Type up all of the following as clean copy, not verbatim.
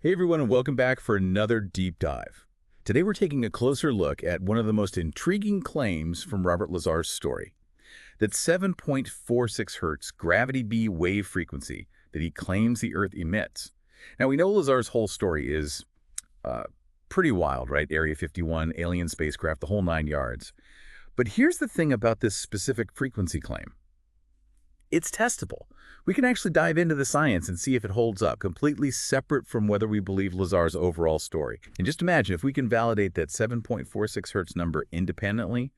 Hey everyone, and welcome back for another deep dive. Today we're taking a closer look at one of the most intriguing claims from Robert Lazar's story, that 7.46 hertz gravity B wave frequency that he claims the Earth emits. Now we know Lazar's whole story is uh, pretty wild, right? Area 51, alien spacecraft, the whole 9 yards. But here's the thing about this specific frequency claim. It's testable. We can actually dive into the science and see if it holds up, completely separate from whether we believe Lazar's overall story. And just imagine if we can validate that 7.46 hertz number independently,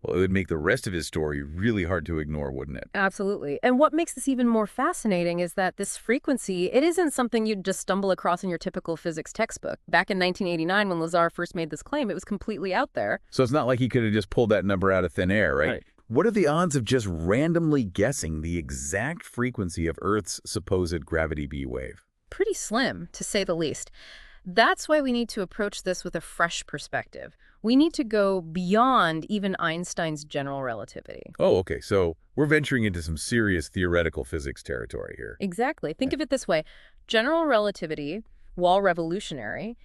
well, it would make the rest of his story really hard to ignore, wouldn't it? Absolutely. And what makes this even more fascinating is that this frequency, it isn't something you'd just stumble across in your typical physics textbook. Back in 1989, when Lazar first made this claim, it was completely out there. So it's not like he could have just pulled that number out of thin air, right? What are the odds of just randomly guessing the exact frequency of Earth's supposed gravity B wave? Pretty slim, to say the least. That's why we need to approach this with a fresh perspective. We need to go beyond even Einstein's general relativity. Oh, okay. So we're venturing into some serious theoretical physics territory here. Exactly. Think of it this way. General relativity, while revolutionary,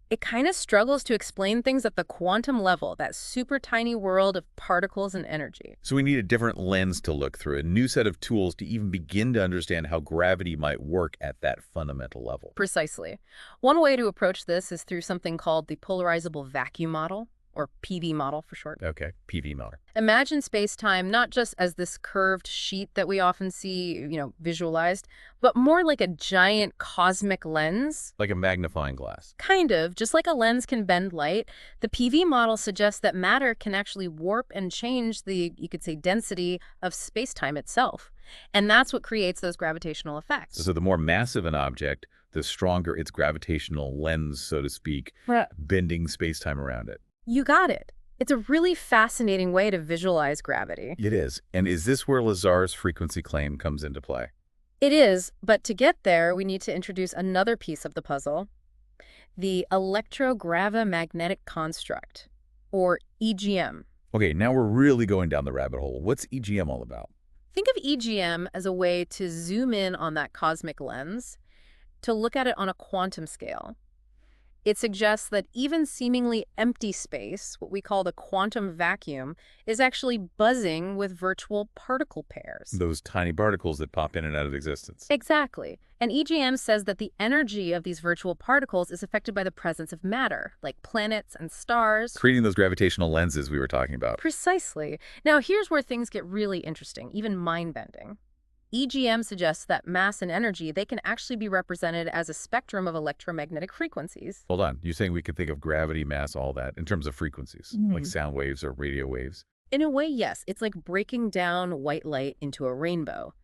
it kind of struggles to explain things at the quantum level, that super tiny world of particles and energy. So we need a different lens to look through, a new set of tools to even begin to understand how gravity might work at that fundamental level. Precisely. One way to approach this is through something called the polarizable vacuum model, or PV model for short. Okay, PV model. Imagine space-time not just as this curved sheet that we often see, visualized, but more like a giant cosmic lens. Like a magnifying glass. Kind of, just like a lens can bend light, the PV model suggests that matter can actually warp and change the, you could say, density of space-time itself. And that's what creates those gravitational effects. So the more massive an object, the stronger its gravitational lens, so to speak, Right. bending space-time around it. You got it. It's a really fascinating way to visualize gravity. It is. And is this where Lazar's frequency claim comes into play? It is, but to get there, we need to introduce another piece of the puzzle, the electrogravimagnetic construct, or EGM. Okay, now we're really going down the rabbit hole. What's EGM all about? Think of EGM as a way to zoom in on that cosmic lens, to look at it on a quantum scale. It suggests that even seemingly empty space, what we call the quantum vacuum, is actually buzzing with virtual particle pairs. Those tiny particles that pop in and out of existence. Exactly. And EGM says that the energy of these virtual particles is affected by the presence of matter, like planets and stars. Creating those gravitational lenses we were talking about. Precisely. Now, here's where things get really interesting, even mind-bending. EGM suggests that mass and energy, they can actually be represented as a spectrum of electromagnetic frequencies. Hold on. You're saying we could think of gravity, mass, all that in terms of frequencies, like sound waves or radio waves? In a way, yes. It's like breaking down white light into a rainbow.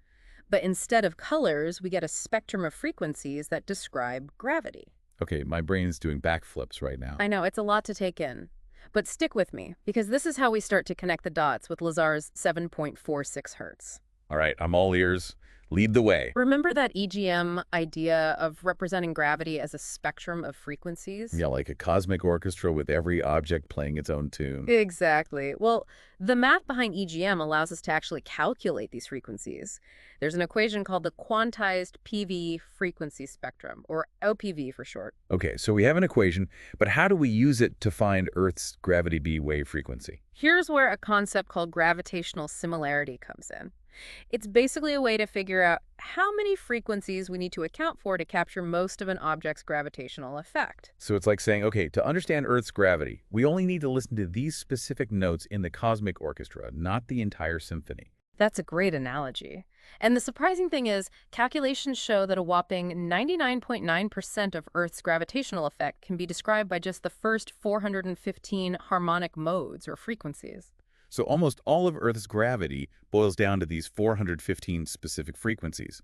But instead of colors, we get a spectrum of frequencies that describe gravity. Okay, my brain's doing backflips right now. I know, it's a lot to take in. But stick with me, because this is how we start to connect the dots with Lazar's 7.46 hertz. All right, I'm all ears. Lead the way. Remember that EGM idea of representing gravity as a spectrum of frequencies? Yeah, like a cosmic orchestra with every object playing its own tune. Exactly. Well, the math behind EGM allows us to actually calculate these frequencies. There's an equation called the quantized PV frequency spectrum, or OPV for short. Okay, so we have an equation, but how do we use it to find Earth's gravity B wave frequency? Here's where a concept called gravitational similarity comes in. It's basically a way to figure out how many frequencies we need to account for to capture most of an object's gravitational effect. So it's like saying, okay, to understand Earth's gravity, we only need to listen to these specific notes in the cosmic orchestra, not the entire symphony. That's a great analogy. And the surprising thing is, calculations show that a whopping 99.9% of Earth's gravitational effect can be described by just the first 415 harmonic modes or frequencies. So almost all of Earth's gravity boils down to these 415 specific frequencies.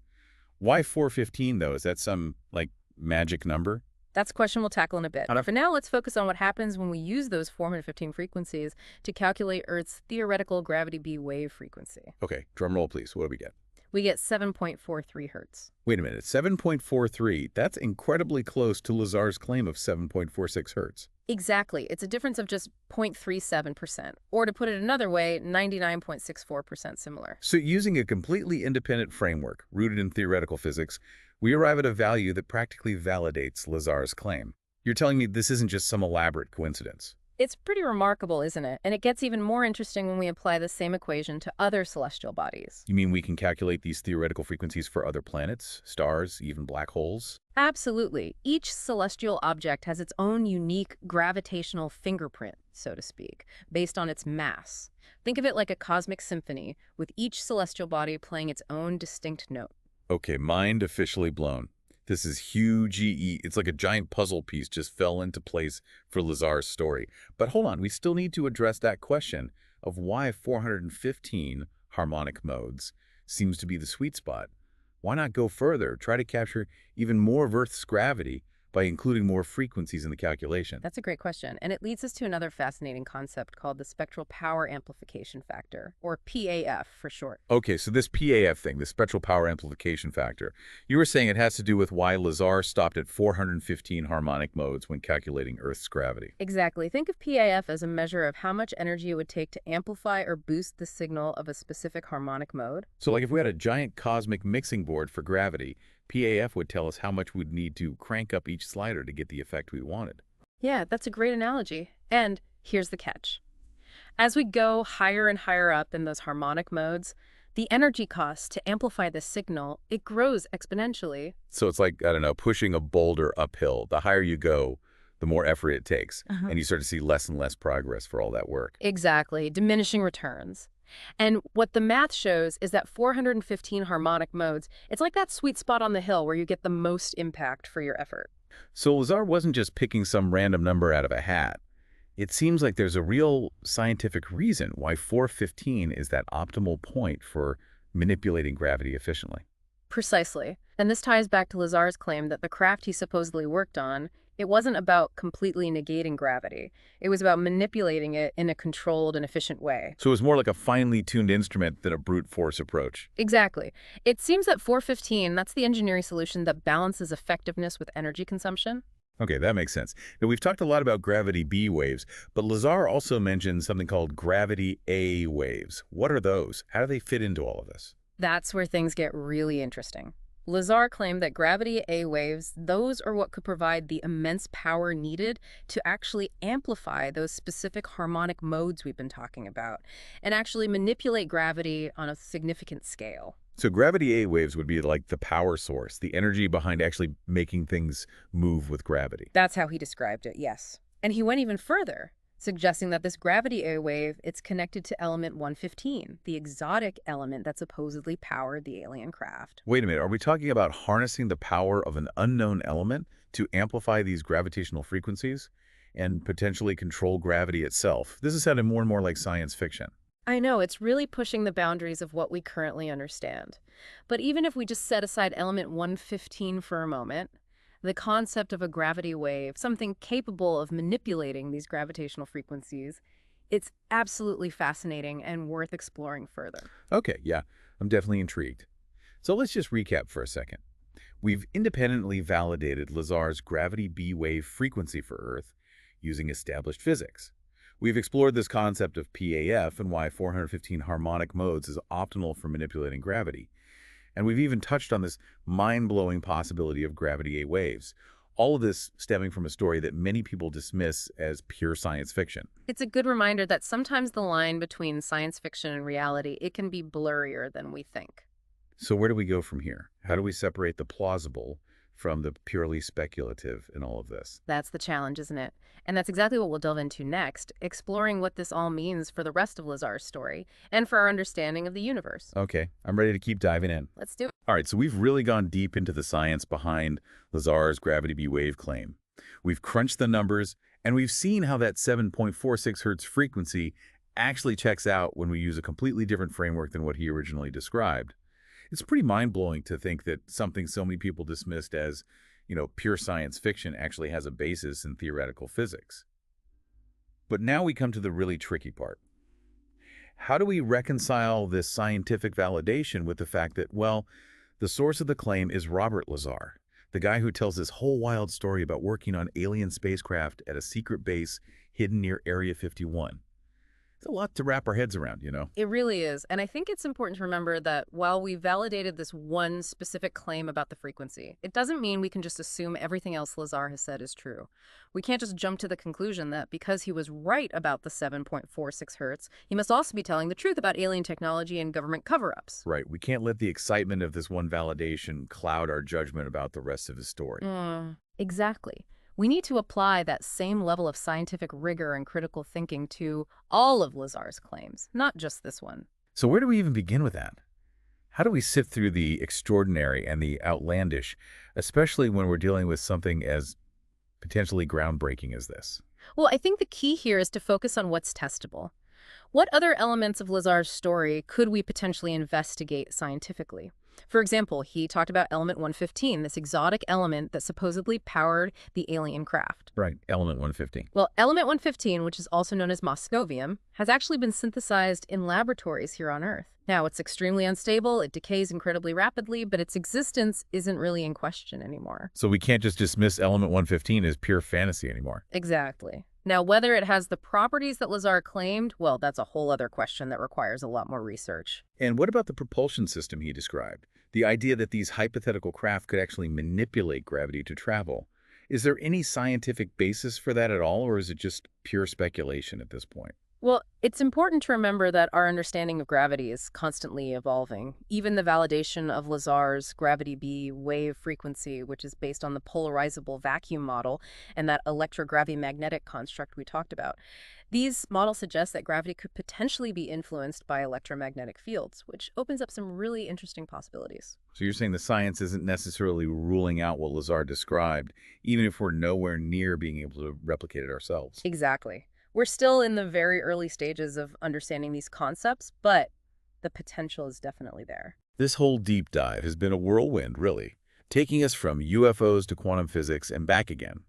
Why 415, though? Is that some, like, magic number? That's a question we'll tackle in a bit. For now, let's focus on what happens when we use those 415 frequencies to calculate Earth's theoretical gravity B wave frequency. Okay, drum roll, please. What do we get? We get 7.43 hertz. Wait a minute, 7.43, that's incredibly close to Lazar's claim of 7.46 hertz. Exactly. It's a difference of just 0.37%. Or to put it another way, 99.64% similar. So using a completely independent framework rooted in theoretical physics, We arrive at a value that practically validates Lazar's claim. You're telling me this isn't just some elaborate coincidence. It's pretty remarkable, isn't it? And it gets even more interesting when we apply the same equation to other celestial bodies. You mean we can calculate these theoretical frequencies for other planets, stars, even black holes? Absolutely. Each celestial object has its own unique gravitational fingerprint, so to speak, based on its mass. Think of it like a cosmic symphony, with each celestial body playing its own distinct note. Okay, mind officially blown. This is huge EE. It's like a giant puzzle piece just fell into place for Lazar's story. But hold on, we still need to address that question of why 415 harmonic modes seems to be the sweet spot. Why not go further, try to capture even more of Earth's gravity by including more frequencies in the calculation? That's a great question, and it leads us to another fascinating concept called the spectral power amplification factor, or PAF for short. Okay, so this PAF thing, the spectral power amplification factor, you were saying it has to do with why Lazar stopped at 415 harmonic modes when calculating Earth's gravity. Exactly. Think of PAF as a measure of how much energy it would take to amplify or boost the signal of a specific harmonic mode. So like if we had a giant cosmic mixing board for gravity, PAF would tell us how much we'd need to crank up each slider to get the effect we wanted. Yeah, that's a great analogy. And here's the catch. As we go higher and higher up in those harmonic modes, the energy cost to amplify the signal, it grows exponentially. So it's like, I don't know, pushing a boulder uphill. The higher you go, the more effort it takes. And you start to see less and less progress for all that work. Exactly, diminishing returns. And what the math shows is that 415 harmonic modes, it's like that sweet spot on the hill where you get the most impact for your effort. So Lazar wasn't just picking some random number out of a hat. It seems like there's a real scientific reason why 415 is that optimal point for manipulating gravity efficiently. Precisely. And this ties back to Lazar's claim that the craft he supposedly worked on, it wasn't about completely negating gravity. It was about manipulating it in a controlled and efficient way. So it was more like a finely tuned instrument than a brute force approach. Exactly. It seems that 415, that's the engineering solution that balances effectiveness with energy consumption. Okay, that makes sense. Now, we've talked a lot about gravity B waves, but Lazar also mentioned something called gravity A waves. What are those? How do they fit into all of this? That's where things get really interesting. Lazar claimed that gravity A waves, those are what could provide the immense power needed to actually amplify those specific harmonic modes we've been talking about, and actually manipulate gravity on a significant scale. So gravity A waves would be like the power source, the energy behind actually making things move with gravity. That's how he described it, yes. And he went even further, suggesting that this gravity A wave, it's connected to element 115, the exotic element that supposedly powered the alien craft. Wait a minute, are we talking about harnessing the power of an unknown element to amplify these gravitational frequencies and potentially control gravity itself? This is sounding more and more like science fiction. I know, it's really pushing the boundaries of what we currently understand. But even if we just set aside element 115 for a moment, the concept of a gravity wave, something capable of manipulating these gravitational frequencies, it's absolutely fascinating and worth exploring further. Okay, yeah, I'm definitely intrigued. So let's just recap for a second. We've independently validated Lazar's gravity B wave frequency for Earth using established physics. We've explored this concept of PAF and why 415 harmonic modes is optimal for manipulating gravity. And we've even touched on this mind-blowing possibility of gravity A waves. All of this stemming from a story that many people dismiss as pure science fiction. It's a good reminder that sometimes the line between science fiction and reality, it can be blurrier than we think. So where do we go from here? How do we separate the plausible from the purely speculative in all of this? That's the challenge, isn't it? And that's exactly what we'll delve into next, exploring what this all means for the rest of Lazar's story and for our understanding of the universe. Okay, I'm ready to keep diving in. Let's do it. All right, so we've really gone deep into the science behind Lazar's gravity B wave claim. We've crunched the numbers, and we've seen how that 7.46 hertz frequency actually checks out when we use a completely different framework than what he originally described. It's pretty mind-blowing to think that something so many people dismissed as, pure science fiction actually has a basis in theoretical physics. But now we come to the really tricky part. How do we reconcile this scientific validation with the fact that, well, the source of the claim is Robert Lazar, the guy who tells this whole wild story about working on alien spacecraft at a secret base hidden near Area 51? It's a lot to wrap our heads around, you know? It really is. And I think it's important to remember that while we validated this one specific claim about the frequency, it doesn't mean we can just assume everything else Lazar has said is true. We can't just jump to the conclusion that because he was right about the 7.46 hertz, he must also be telling the truth about alien technology and government cover-ups. Right. We can't let the excitement of this one validation cloud our judgment about the rest of his story. Exactly. We need to apply that same level of scientific rigor and critical thinking to all of Lazar's claims, not just this one. So where do we even begin with that? How do we sift through the extraordinary and the outlandish, especially when we're dealing with something as potentially groundbreaking as this? Well, I think the key here is to focus on what's testable. What other elements of Lazar's story could we potentially investigate scientifically? For example, he talked about element 115, this exotic element that supposedly powered the alien craft. Right. Element 115. Well, element 115, which is also known as moscovium, has actually been synthesized in laboratories here on Earth. Now, it's extremely unstable, it decays incredibly rapidly, but its existence isn't really in question anymore. So we can't just dismiss element 115 as pure fantasy anymore. Exactly. Now, whether it has the properties that Lazar claimed, well, that's a whole other question that requires a lot more research. And what about the propulsion system he described? The idea that these hypothetical craft could actually manipulate gravity to travel. Is there any scientific basis for that at all, or is it just pure speculation at this point? Well, it's important to remember that our understanding of gravity is constantly evolving. Even the validation of Lazar's gravity B wave frequency, which is based on the polarizable vacuum model and that electrogravimagnetic construct we talked about. These models suggest that gravity could potentially be influenced by electromagnetic fields, which opens up some really interesting possibilities. So you're saying the science isn't necessarily ruling out what Lazar described, even if we're nowhere near being able to replicate it ourselves. Exactly. We're still in the very early stages of understanding these concepts, but the potential is definitely there. This whole deep dive has been a whirlwind, really, taking us from UFOs to quantum physics and back again.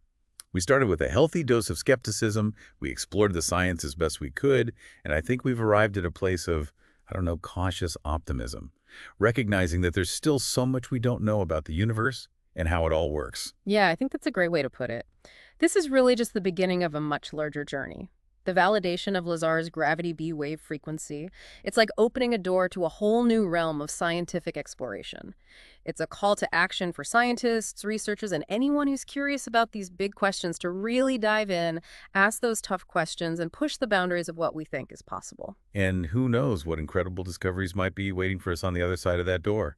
We started with a healthy dose of skepticism, we explored the science as best we could, and I think we've arrived at a place of, cautious optimism, recognizing that there's still so much we don't know about the universe and how it all works. Yeah, I think that's a great way to put it. This is really just the beginning of a much larger journey. The validation of Lazar's gravity B wave frequency, it's like opening a door to a whole new realm of scientific exploration. It's a call to action for scientists, researchers, and anyone who's curious about these big questions to really dive in, ask those tough questions, and push the boundaries of what we think is possible. And who knows what incredible discoveries might be waiting for us on the other side of that door.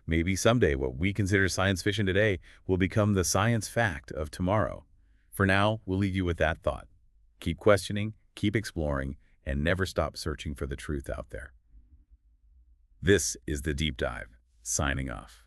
Maybe someday what we consider science fiction today will become the science fact of tomorrow. For now, we'll leave you with that thought. Keep questioning, keep exploring, and never stop searching for the truth out there. This is The Deep Dive, signing off.